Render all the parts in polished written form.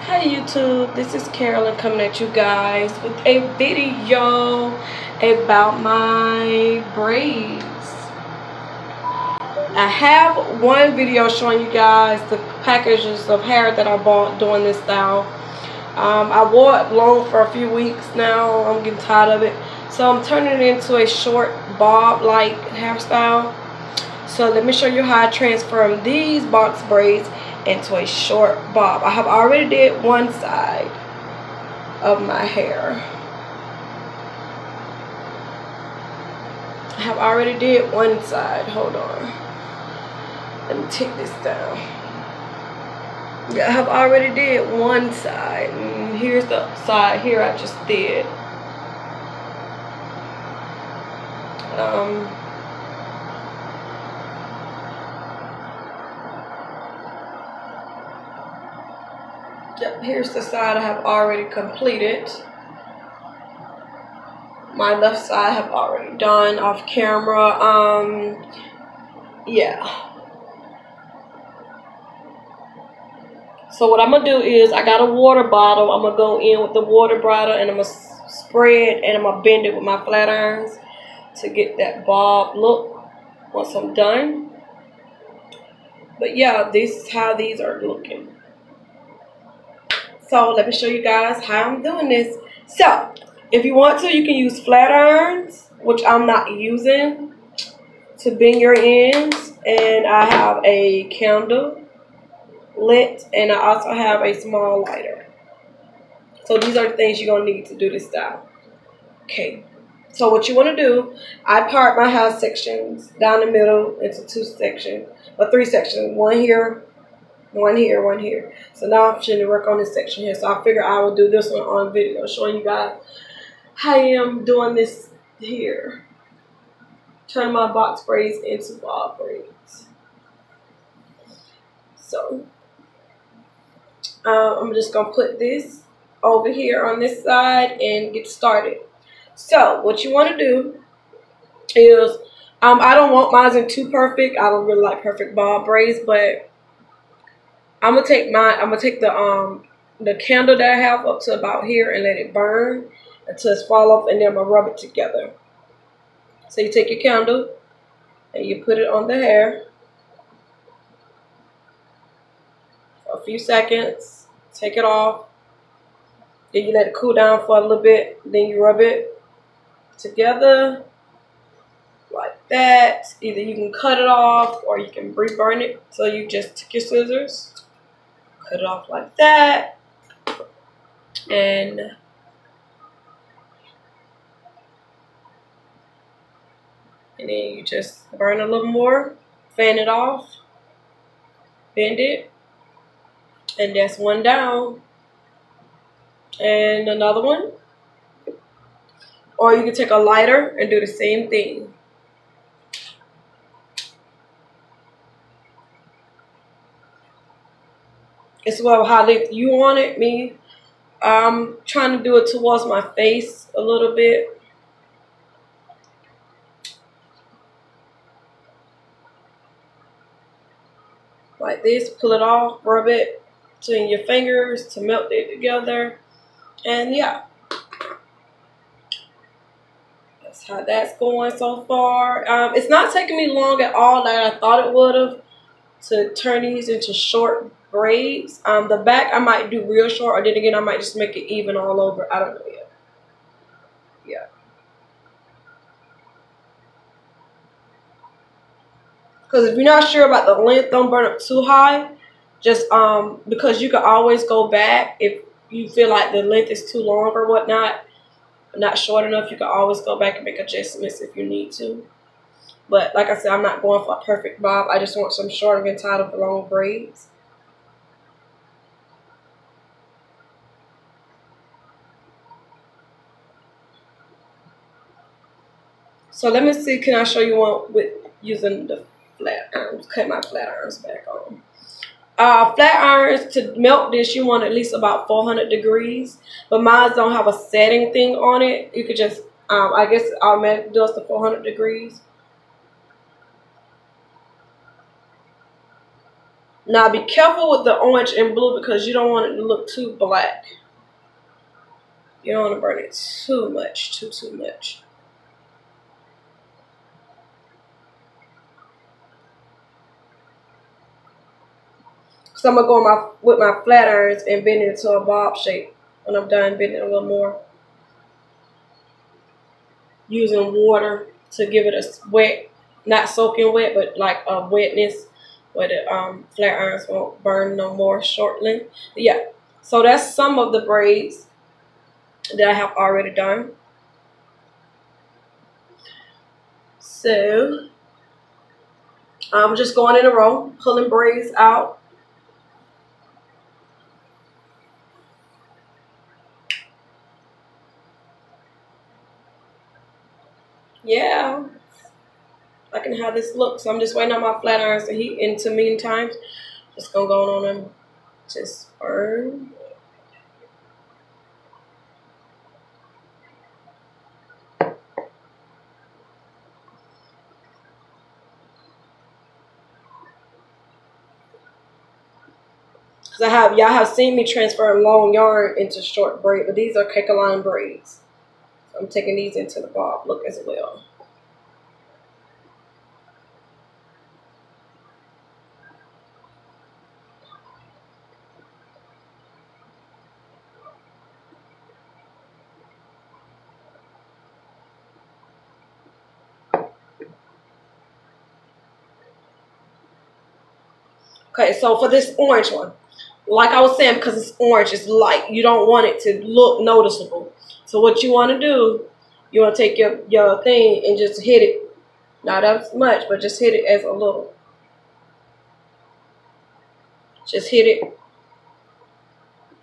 Hey YouTube, this is Carolyn coming at you guys with a video about my braids. I have one video showing you guys the packages of hair that I bought doing this style. I wore it long for a few weeks now. I'm getting tired of it. So I'm turning it into a short bob-like hairstyle. So let me show you how I transform these box braids into a short bob. I have already did one side of my hair. I have already did one side. Hold on. Let me take this down. Yeah, I have already did one side. And here's the side here I just did. Yep, here's the side I have already completed. My left side I have already done off camera. Yeah. So what I'm gonna do is I got a water bottle. I'm gonna go in with the water bottle and I'm gonna spread and I'm gonna bend it with my flat irons to get that bob look once I'm done. But yeah, this is how these are looking. So let me show you guys how I'm doing this. So if you want to, you can use flat irons, which I'm not using, to bend your ends. And I have a candle lit, and I also have a small lighter. So these are the things you're gonna need to do this style. Okay. So what you want to do, I part my hair sections down the middle into two sections, or three sections. One here, one here, one here. So now I'm trying to work on this section here. So I figure I will do this one on video, showing you guys how I am doing this here. Turn my box braids into bob braids. So I'm just gonna put this over here on this side and get started. So what you want to do is, I don't want mine in too perfect. I don't really like perfect bob braids, but I'm gonna take the candle that I have up to about here and let it burn until it's fall off, and then I'm gonna rub it together. So you take your candle and you put it on the hair for a few seconds, take it off, then you let it cool down for a little bit, then you rub it together like that. Either you can cut it off or you can reburn it. So you just take your scissors, cut it off like that, and then you just burn a little more, fan it off, bend it, and that's one down. And another one. Or you can take a lighter and do the same thing. It's well how you want it. Me, I'm trying to do it towards my face a little bit. Like this, pull it off, rub it between your fingers to melt it together. And yeah, that's how that's going so far. It's not taking me long at all like I thought it would have to turn these into short braids. The back I might do real short, or then again I might just make it even all over. I don't know yet. Yeah. Because if you're not sure about the length, don't burn up too high. Just because you can always go back if you feel like the length is too long or whatnot, not short enough. You can always go back and make adjustments if you need to. But like I said, I'm not going for a perfect bob. I just want some short. I'm getting tired of the long braids. So let me see, can I show you one with using the flat irons? Cut my flat irons back on. Flat irons, to melt this, you want at least about 400 degrees. But mine don't have a setting thing on it. You could just, I guess it automatically does the 400 degrees. Now be careful with the orange and blue because you don't want it to look too black. You don't want to burn it too much, too much. So I'm gonna go with my flat irons and bend it into a bob shape when I'm done bending it a little more. Using water to give it a wet, not soaking wet, but like a wetness where the flat irons won't burn no more shortly. Yeah, so that's some of the braids that I have already done. So I'm just going in a row, pulling braids out. Yeah, I can have this look. So I'm just waiting on my flat irons to heat into meantime. Just gonna go on and just burn. Cause y'all have seen me transfer long yarn into short braid, but these are Kekeline braids. So I'm taking these into the bob look as well. Okay, so for this orange one, like I was saying, because it's orange, it's light. You don't want it to look noticeable. So what you want to do, you want to take your thing and just hit it. Not as much, but just hit it as a little. Just hit it.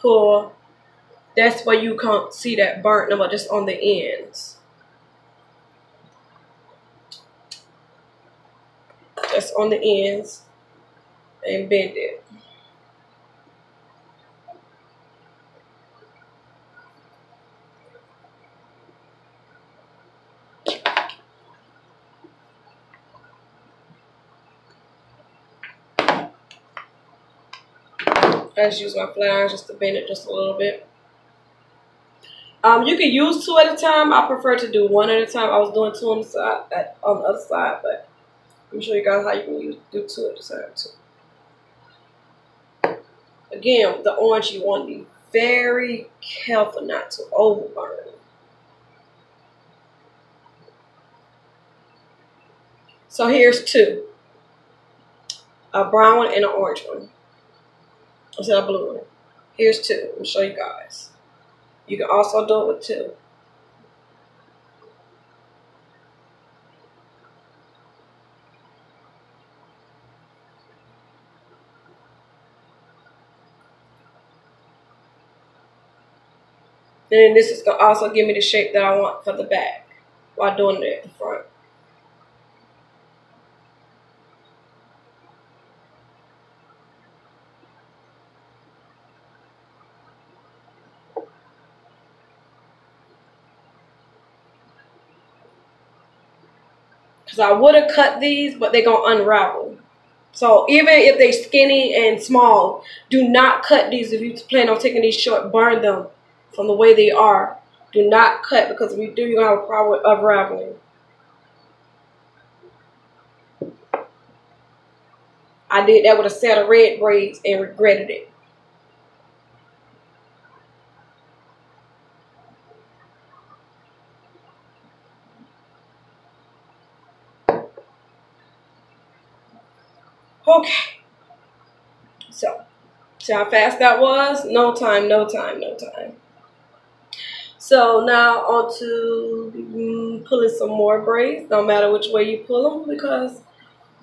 Pull. That's where you can't see that burnt number, just on the ends. Just on the ends. And bend it. I just use my flat irons just to bend it just a little bit. You can use two at a time. I prefer to do one at a time. I was doing two on the side, on the other side, but let me show you guys how you can do two at a time too. Again, with the orange, you want to be very careful not to overburn. So here's two. A brown one and an orange one. Instead of a blue one. Here's two. Let me show you guys. You can also do it with two. Then this is going to also give me the shape that I want for the back while doing it at the front. Because I would have cut these, but they're going to unravel. So even if they're skinny and small, do not cut these. If you plan on taking these short, burn them from the way they are. Do not cut, because if you do, you're going to have a problem with unraveling. I did that with a set of red braids and regretted it. Okay. So, see how fast that was? No time, no time, no time. So now on to pulling some more braids. No matter which way you pull them, because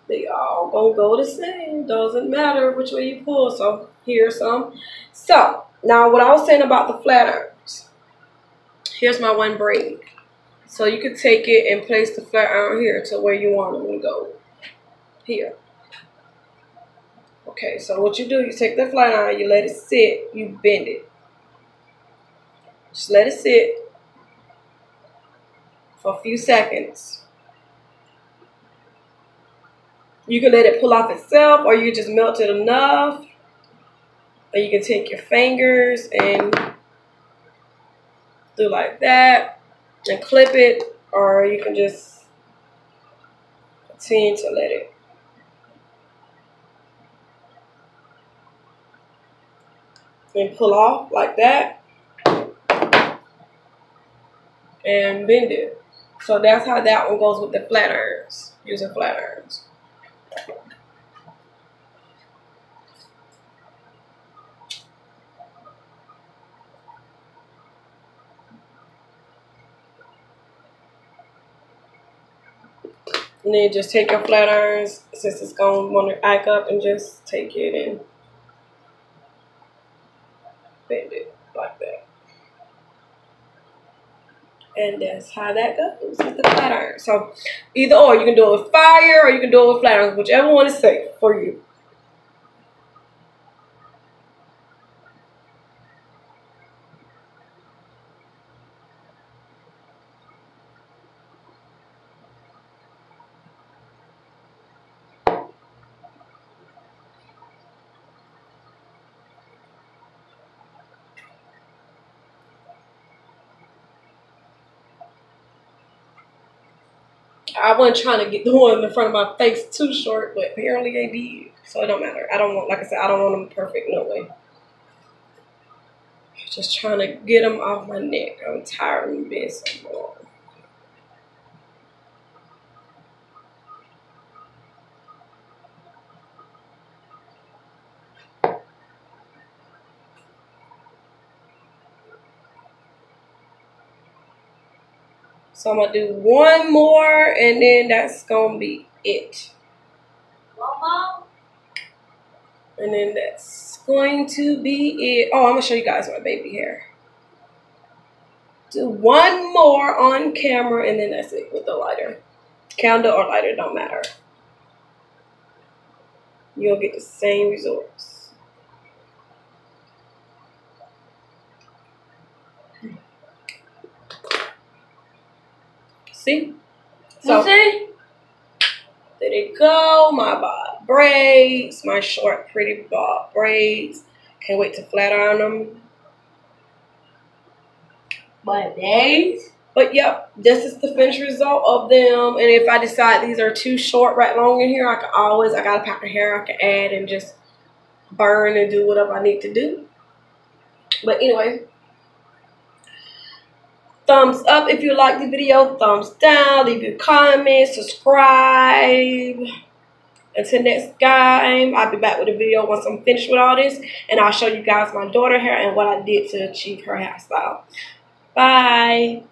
they all gonna go the same. Doesn't matter which way you pull. So here's some. So now what I was saying about the flat irons. Here's my one braid. So you can take it and place the flat iron here to where you want them to go. Here. Okay, so what you do, you take the flat iron, you let it sit, you bend it. Just let it sit for a few seconds. You can let it pull off itself, or you just melt it enough. Or you can take your fingers and do like that and clip it, or you can just continue to let it. And pull off like that and bend it. So that's how that one goes with the flat irons, using flat irons. And then just take your flat irons, since it's going to want to act up, and just take it and bend it like that. And that's how that goes with the flat iron. So either or, you can do it with fire or you can do it with flat irons, whichever one is safe for you. I wasn't trying to get the one in front of my face too short, but apparently they did. So it don't matter. I don't want, like I said, I don't want them perfect, no way. Just trying to get them off my neck. I'm tired of being so long. So I'm going to do one more, and then that's going to be it. One more? And then that's going to be it. Oh, I'm going to show you guys my baby hair. Do one more on camera, and then that's it with the lighter. Candle or lighter, don't matter. You'll get the same results. See? So, see? There they go. My bob braids. My short, pretty bob braids. Can't wait to flat iron them. But days? But yep, this is the finished result of them. And if I decide these are too short, right long in here, I got a pack of hair I can add and just burn and do whatever I need to do. But anyway, thumbs up if you like the video, thumbs down, leave your comments, subscribe. Until next time, I'll be back with a video once I'm finished with all this, and I'll show you guys my daughter hair and what I did to achieve her hairstyle. Bye.